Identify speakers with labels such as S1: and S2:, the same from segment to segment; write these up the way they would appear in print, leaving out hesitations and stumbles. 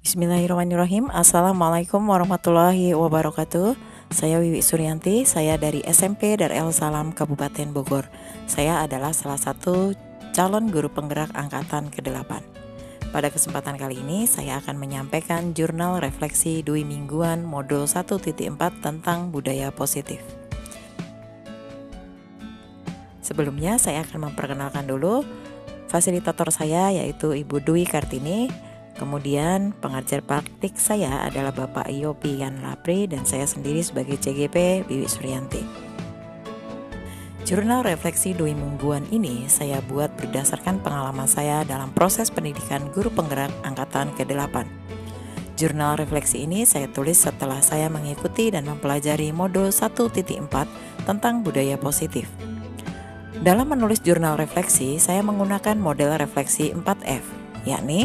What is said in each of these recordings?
S1: Bismillahirrahmanirrahim. Assalamualaikum warahmatullahi wabarakatuh. Saya Wiwi Suryanti, saya dari SMP Darul Salam Kabupaten Bogor. Saya adalah salah satu calon guru penggerak angkatan ke-8. Pada kesempatan kali ini saya akan menyampaikan jurnal refleksi Dwi Mingguan modul 1.4 tentang budaya positif. Sebelumnya saya akan memperkenalkan dulu fasilitator saya, yaitu Ibu Dwi Kartini. Kemudian pengajar praktik saya adalah Bapak Yopian Lapri, dan saya sendiri sebagai CGP Wiwi Suryanti. Jurnal refleksi Dwi Mingguan ini saya buat berdasarkan pengalaman saya dalam proses pendidikan guru penggerak angkatan ke-8. Jurnal refleksi ini saya tulis setelah saya mengikuti dan mempelajari modul 1.4 tentang budaya positif. Dalam menulis jurnal refleksi, saya menggunakan model refleksi 4F, yakni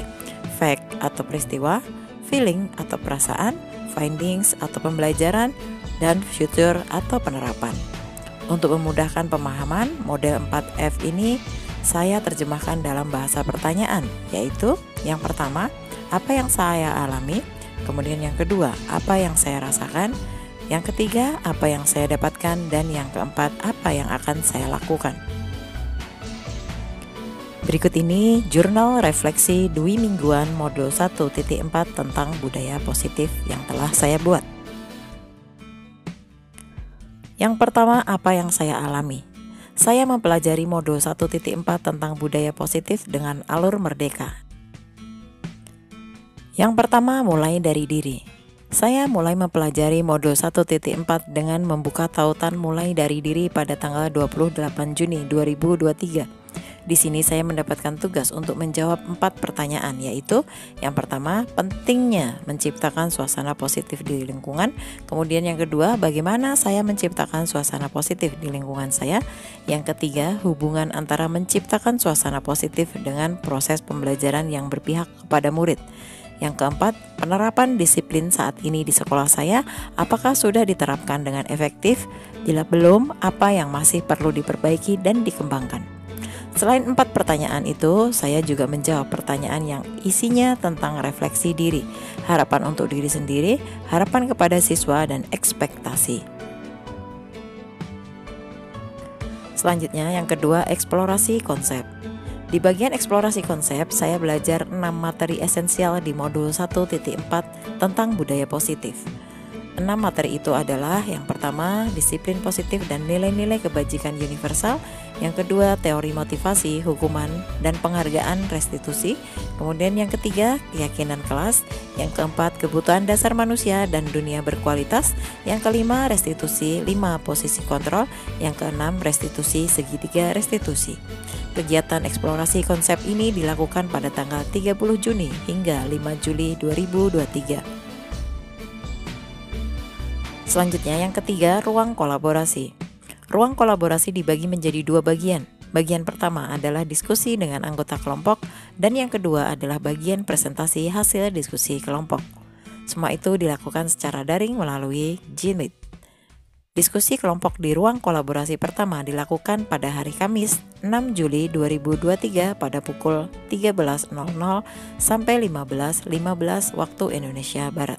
S1: fact atau peristiwa, feeling atau perasaan, findings atau pembelajaran, dan future atau penerapan. Untuk memudahkan pemahaman, model 4F ini saya terjemahkan dalam bahasa pertanyaan, yaitu yang pertama, apa yang saya alami, kemudian yang kedua, apa yang saya rasakan, yang ketiga, apa yang saya dapatkan, dan yang keempat, apa yang akan saya lakukan. Berikut ini jurnal refleksi Dwi Mingguan modul 1.4 tentang budaya positif yang telah saya buat. Yang pertama, apa yang saya alami? Saya mempelajari modul 1.4 tentang budaya positif dengan alur merdeka. Yang pertama, mulai dari diri. Saya mulai mempelajari modul 1.4 dengan membuka tautan mulai dari diri pada tanggal 28 Juni 2023. Di sini saya mendapatkan tugas untuk menjawab 4 pertanyaan, yaitu yang pertama, pentingnya menciptakan suasana positif di lingkungan. Kemudian yang kedua, bagaimana saya menciptakan suasana positif di lingkungan saya. Yang ketiga, hubungan antara menciptakan suasana positif dengan proses pembelajaran yang berpihak kepada murid. Yang keempat, penerapan disiplin saat ini di sekolah saya, apakah sudah diterapkan dengan efektif? Bila belum, apa yang masih perlu diperbaiki dan dikembangkan? Selain 4 pertanyaan itu, saya juga menjawab pertanyaan yang isinya tentang refleksi diri, harapan untuk diri sendiri, harapan kepada siswa, dan ekspektasi. Selanjutnya, yang kedua, eksplorasi konsep. Di bagian eksplorasi konsep, saya belajar 6 materi esensial di modul 1.4 tentang budaya positif. 6 materi itu adalah yang pertama, disiplin positif dan nilai-nilai kebajikan universal. Yang kedua, teori motivasi, hukuman, dan penghargaan restitusi. Kemudian yang ketiga, keyakinan kelas. Yang keempat, kebutuhan dasar manusia dan dunia berkualitas. Yang kelima, restitusi 5 posisi kontrol. Yang keenam, restitusi segitiga restitusi. Kegiatan eksplorasi konsep ini dilakukan pada tanggal 30 Juni hingga 5 Juli 2023. Selanjutnya yang ketiga, ruang kolaborasi. Ruang kolaborasi dibagi menjadi 2 bagian. Bagian pertama adalah diskusi dengan anggota kelompok, dan yang kedua adalah bagian presentasi hasil diskusi kelompok. Semua itu dilakukan secara daring melalui Jmeet. Diskusi kelompok di ruang kolaborasi pertama dilakukan pada hari Kamis 6 Juli 2023 pada pukul 13.00 sampai 15.15 waktu Indonesia Barat.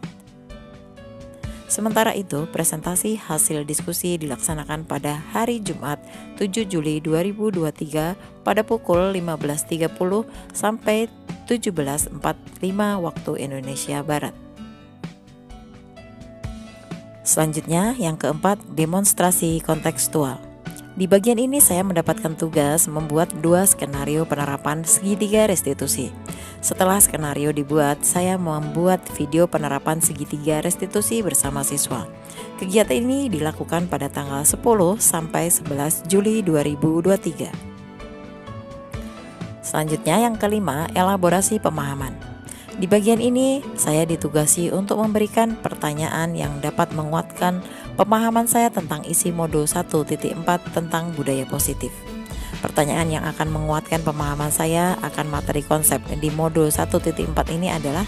S1: Sementara itu, presentasi hasil diskusi dilaksanakan pada hari Jumat 7 Juli 2023 pada pukul 15.30 sampai 17.45 waktu Indonesia Barat. Selanjutnya, yang keempat, demonstrasi kontekstual. Di bagian ini saya mendapatkan tugas membuat 2 skenario penerapan segitiga restitusi. Setelah skenario dibuat, saya membuat video penerapan segitiga restitusi bersama siswa. Kegiatan ini dilakukan pada tanggal 10 sampai 11 Juli 2023. Selanjutnya yang kelima, elaborasi pemahaman. Di bagian ini, saya ditugasi untuk memberikan pertanyaan yang dapat menguatkan pemahaman saya tentang isi modul 1.4 tentang budaya positif. Pertanyaan yang akan menguatkan pemahaman saya akan materi konsep di modul 1.4 ini adalah,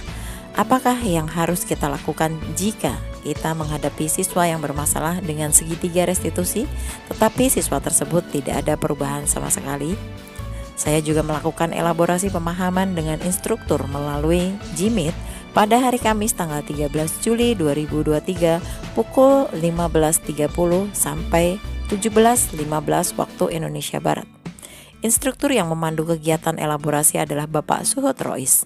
S1: apakah yang harus kita lakukan jika kita menghadapi siswa yang bermasalah dengan segitiga restitusi, tetapi siswa tersebut tidak ada perubahan sama sekali? Saya juga melakukan elaborasi pemahaman dengan instruktur melalui Jmeet pada hari Kamis tanggal 13 Juli 2023 pukul 15.30 sampai 17.15 waktu Indonesia Barat. Instruktur yang memandu kegiatan elaborasi adalah Bapak Suhud Rois.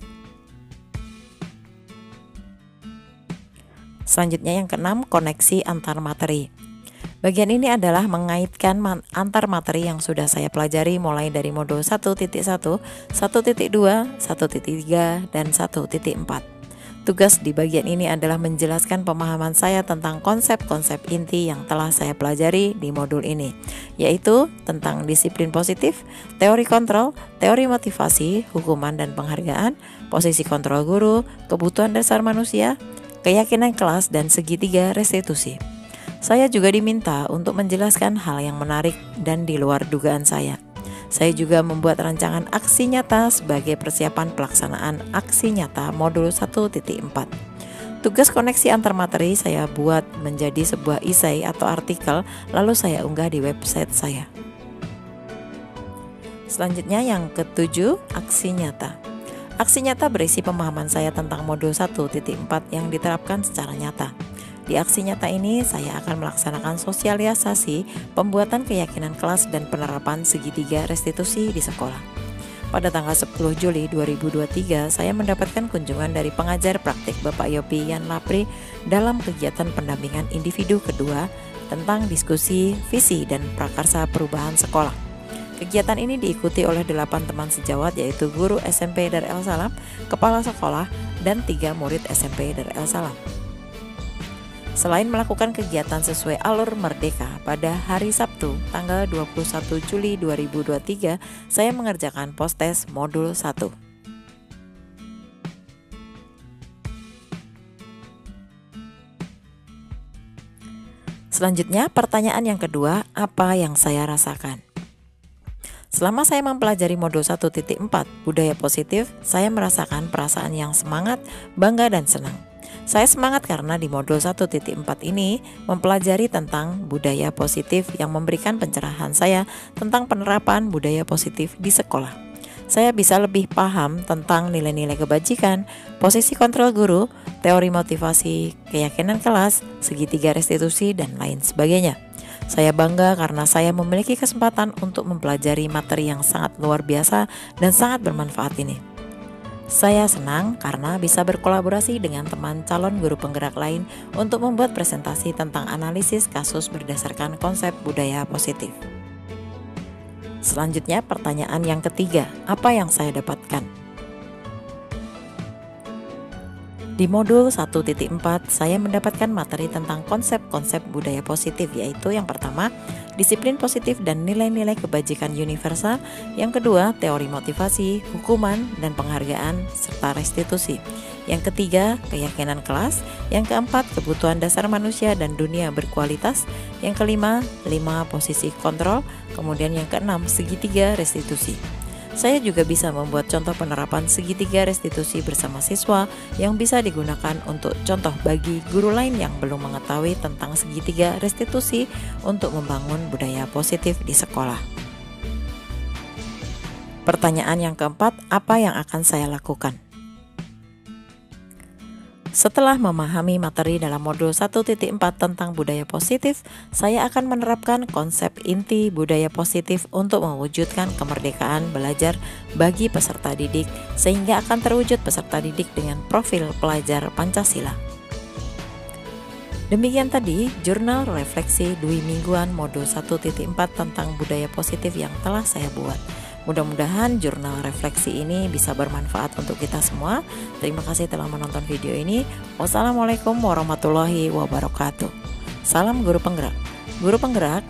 S1: Selanjutnya yang keenam, koneksi antar materi. Bagian ini adalah mengaitkan antar materi yang sudah saya pelajari mulai dari modul 1.1, 1.2, 1.3, dan 1.4. Tugas di bagian ini adalah menjelaskan pemahaman saya tentang konsep-konsep inti yang telah saya pelajari di modul ini, yaitu tentang disiplin positif, teori kontrol, teori motivasi, hukuman dan penghargaan, posisi kontrol guru, kebutuhan dasar manusia, keyakinan kelas, dan segitiga restitusi. Saya juga diminta untuk menjelaskan hal yang menarik dan di luar dugaan saya. Saya juga membuat rancangan aksi nyata sebagai persiapan pelaksanaan aksi nyata modul 1.4. Tugas koneksi antar materi saya buat menjadi sebuah esai atau artikel, lalu saya unggah di website saya. Selanjutnya yang ketujuh, aksi nyata. Aksi nyata berisi pemahaman saya tentang modul 1.4 yang diterapkan secara nyata. Di aksi nyata ini, saya akan melaksanakan sosialisasi, pembuatan keyakinan kelas, dan penerapan segitiga restitusi di sekolah. Pada tanggal 10 Juli 2023, saya mendapatkan kunjungan dari pengajar praktik Bapak Yopi Yan Lapri dalam kegiatan pendampingan individu kedua tentang diskusi, visi, dan prakarsa perubahan sekolah. Kegiatan ini diikuti oleh 8 teman sejawat, yaitu guru SMP Dar El Salam, kepala sekolah, dan 3 murid SMP Dar El Salam. Selain melakukan kegiatan sesuai alur Merdeka, pada hari Sabtu tanggal 21 Juli 2023 saya mengerjakan postes modul 1. Selanjutnya, pertanyaan yang kedua, apa yang saya rasakan? Selama saya mempelajari modul 1.4 budaya positif, saya merasakan perasaan yang semangat, bangga, dan senang. Saya semangat karena di modul 1.4 ini mempelajari tentang budaya positif yang memberikan pencerahan saya tentang penerapan budaya positif di sekolah. Saya bisa lebih paham tentang nilai-nilai kebajikan, posisi kontrol guru, teori motivasi, keyakinan kelas, segitiga restitusi, dan lain sebagainya. Saya bangga karena saya memiliki kesempatan untuk mempelajari materi yang sangat luar biasa dan sangat bermanfaat ini. Saya senang karena bisa berkolaborasi dengan teman calon guru penggerak lain untuk membuat presentasi tentang analisis kasus berdasarkan konsep budaya positif. Selanjutnya, pertanyaan yang ketiga, apa yang saya dapatkan? Di modul 1.4 saya mendapatkan materi tentang konsep-konsep budaya positif, yaitu yang pertama, disiplin positif dan nilai-nilai kebajikan universal, yang kedua, teori motivasi, hukuman, dan penghargaan, serta restitusi, yang ketiga, keyakinan kelas, yang keempat, kebutuhan dasar manusia dan dunia berkualitas, yang kelima, 5 posisi kontrol, kemudian yang keenam, segitiga restitusi. Saya juga bisa membuat contoh penerapan segitiga restitusi bersama siswa yang bisa digunakan untuk contoh bagi guru lain yang belum mengetahui tentang segitiga restitusi untuk membangun budaya positif di sekolah. Pertanyaan yang keempat, apa yang akan saya lakukan? Setelah memahami materi dalam modul 1.4 tentang budaya positif, saya akan menerapkan konsep inti budaya positif untuk mewujudkan kemerdekaan belajar bagi peserta didik, sehingga akan terwujud peserta didik dengan profil pelajar Pancasila. Demikian tadi jurnal refleksi Dwi Mingguan modul 1.4 tentang budaya positif yang telah saya buat. Mudah-mudahan jurnal refleksi ini bisa bermanfaat untuk kita semua. Terima kasih telah menonton video ini. Wassalamualaikum warahmatullahi wabarakatuh. Salam guru penggerak. Guru penggerak,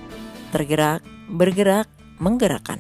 S1: tergerak, bergerak, menggerakkan.